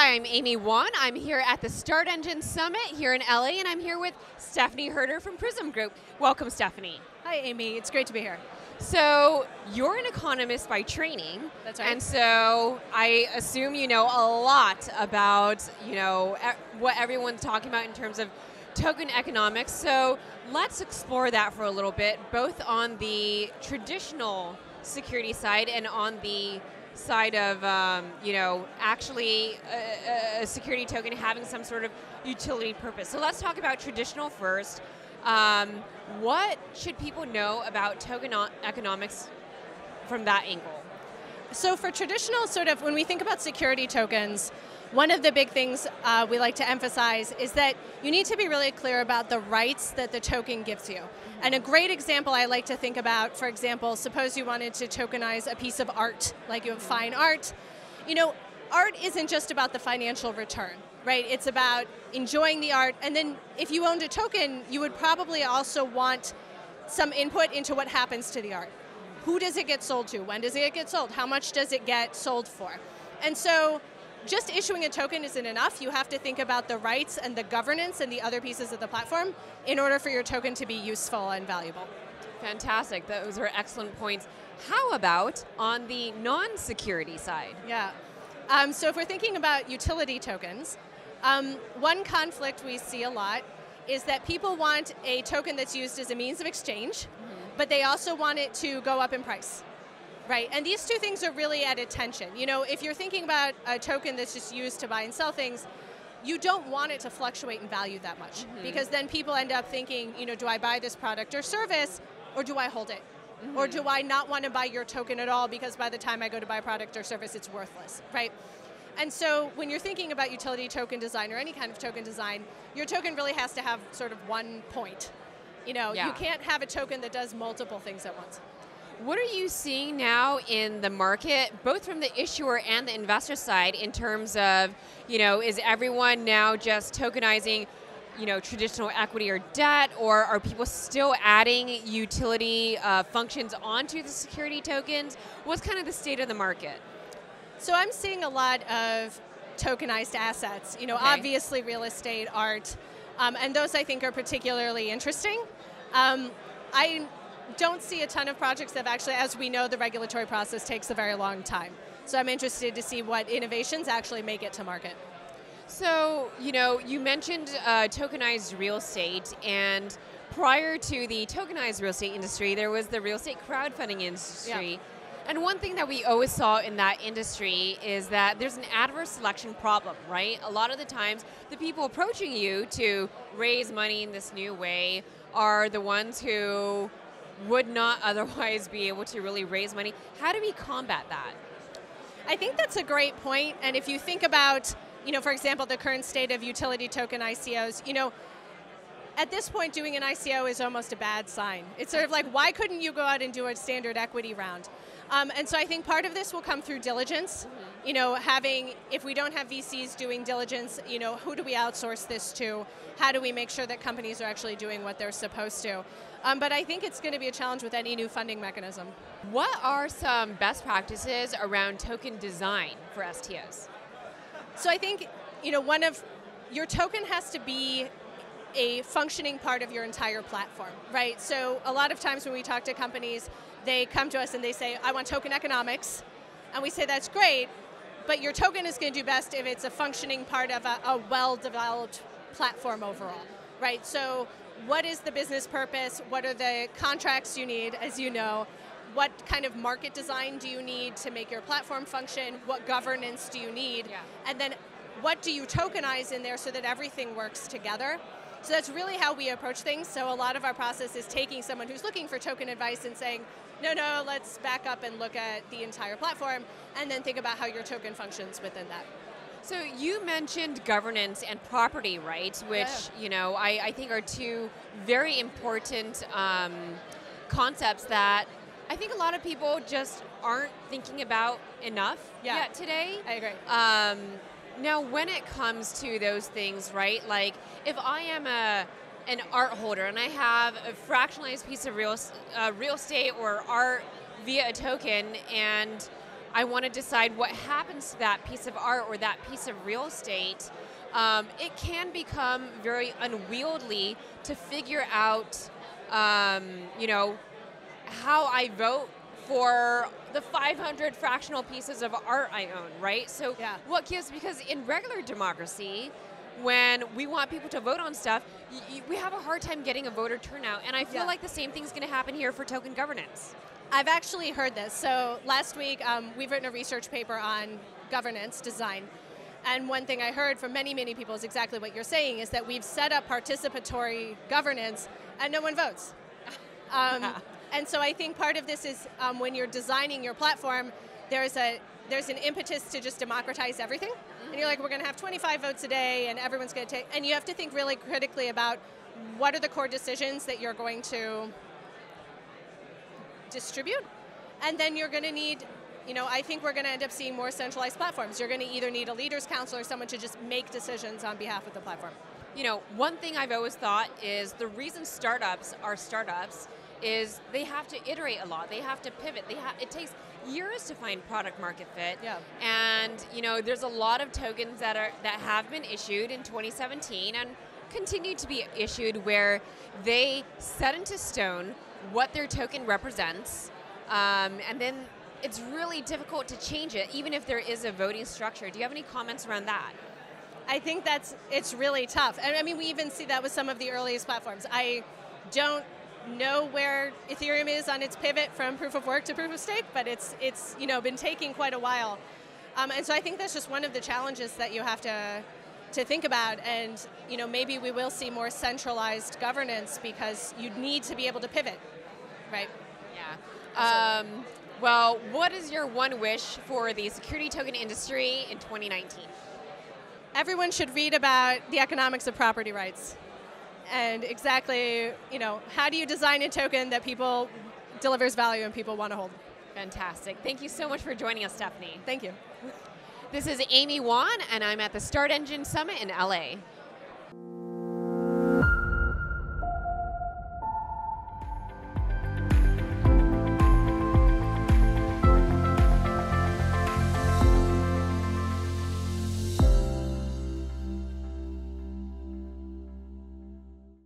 Hi, I'm Amy Wan. I'm here at the Start Engine Summit here in LA, and I'm here with Stephanie Hurder from Prysm Group. Welcome, Stephanie. Hi, Amy. It's great to be here. So, you're an economist by training. That's right. And so, I assume you know a lot about, what everyone's talking about in terms of token economics. So, let's explore that for a little bit, both on the traditional security side and on the side of, actually a security token having some sort of utility purpose. So let's talk about traditional first. What should people know about token economics from that angle? So for traditional when we think about security tokens, one of the big things we like to emphasize is that you need to be really clear about the rights that the token gives you. And a great example I like to think about, for example, suppose you wanted to tokenize a piece of art, like you have fine art. Art isn't just about the financial return, right? It's about enjoying the art. And then if you owned a token, you would probably also want some input into what happens to the art. Who does it get sold to? When does it get sold? How much does it get sold for? And so just issuing a token isn't enough. You have to think about the rights and the governance and the other pieces of the platform in order for your token to be useful and valuable. Fantastic. Those are excellent points. How about on the non-security side? Yeah. So if we're thinking about utility tokens, one conflict we see a lot is that people want a token that's used as a means of exchange, but they also want it to go up in price. Right, and these two things are really at a tension. If you're thinking about a token that's just used to buy and sell things, you don't want it to fluctuate in value that much, because then people end up thinking, do I buy this product or service, or do I hold it? Or do I not want to buy your token at all because by the time I go to buy a product or service, it's worthless, right? And so when you're thinking about utility token design or any kind of token design, your token really has to have sort of one point. You can't have a token that does multiple things at once. What are you seeing now in the market, both from the issuer and the investor side, in terms of, is everyone now just tokenizing, traditional equity or debt, or are people still adding utility functions onto the security tokens? What's kind of the state of the market? So I'm seeing a lot of tokenized assets, Okay. Obviously real estate, art, and those I think are particularly interesting. I don't see a ton of projects that actually, as we know, the regulatory process takes a very long time. So I'm interested to see what innovations actually make it to market. So, you mentioned tokenized real estate, and prior to the tokenized real estate industry, there was the real estate crowdfunding industry. Yeah. And one thing that we always saw in that industry is that there's an adverse selection problem, right? A lot of the times, the people approaching you to raise money in this new way are the ones who would not otherwise be able to really raise money. How do we combat that? I think that's a great point. And if you think about, for example, the current state of utility token ICOs, at this point doing an ICO is almost a bad sign. It's sort of like, why couldn't you go out and do a standard equity round? And so I think part of this will come through diligence. If we don't have VCs doing diligence, who do we outsource this to? How do we make sure that companies are actually doing what they're supposed to? But I think it's going to be a challenge with any new funding mechanism. What are some best practices around token design for STOs? So I think, your token has to be a functioning part of your entire platform, right? So a lot of times when we talk to companies, they come to us and they say, I want token economics. And we say, that's great, but your token is going to do best if it's a functioning part of a well-developed platform overall, right? So what is the business purpose? What are the contracts you need, as you know? What kind of market design do you need to make your platform function? What governance do you need? Yeah. And then what do you tokenize in there so that everything works together? So that's really how we approach things. So a lot of our process is taking someone who's looking for token advice and saying, no, let's back up and look at the entire platform and then think about how your token functions within that. So you mentioned governance and property rights, which I think are two very important concepts that I think a lot of people just aren't thinking about enough yet today. I agree. Now, when it comes to those things, right, like if I am an art holder and I have a fractionalized piece of real estate or art via a token, and I want to decide what happens to that piece of art or that piece of real estate, it can become very unwieldy to figure out, you know, how I vote for the 500 fractional pieces of art I own, right? So what gives, because in regular democracy, when we want people to vote on stuff, we have a hard time getting a voter turnout, and I feel like the same thing's going to happen here for token governance. I've actually heard this. So last week, we've written a research paper on governance design, and one thing I heard from many, many people is exactly what you're saying, is that we've set up participatory governance and no one votes. And so I think part of this is when you're designing your platform, there's an impetus to just democratize everything. And you're like, we're going to have 25 votes a day, and everyone's going to take, and you have to think really critically about what are the core decisions that you're going to distribute. And then you're going to need, you know, I think we're going to end up seeing more centralized platforms. You're going to either need a leaders council or someone to just make decisions on behalf of the platform. You know, one thing I've always thought is the reason startups are startups is they have to iterate a lot. They have to pivot. It takes years to find product market fit. Yeah. And you know, there's a lot of tokens that have been issued in 2017 and continue to be issued where they set into stone what their token represents, and then it's really difficult to change it, even if there is a voting structure. Do you have any comments around that? I think it's really tough. And I mean, we even see that with some of the earliest platforms. I don't know where Ethereum is on its pivot from proof of work to proof of stake, but it's you know, been taking quite a while. And so I think that's just one of the challenges that you have to think about. And you know, maybe we will see more centralized governance because you need to be able to pivot, right? Yeah. Well, what is your one wish for the security token industry in 2019? Everyone should read about the economics of property rights. And exactly, you know, how do you design a token that people delivers value and people want to hold? Fantastic. Thank you so much for joining us, Stephanie. Thank you. This is Amy Wan, and I'm at the Start Engine Summit in LA.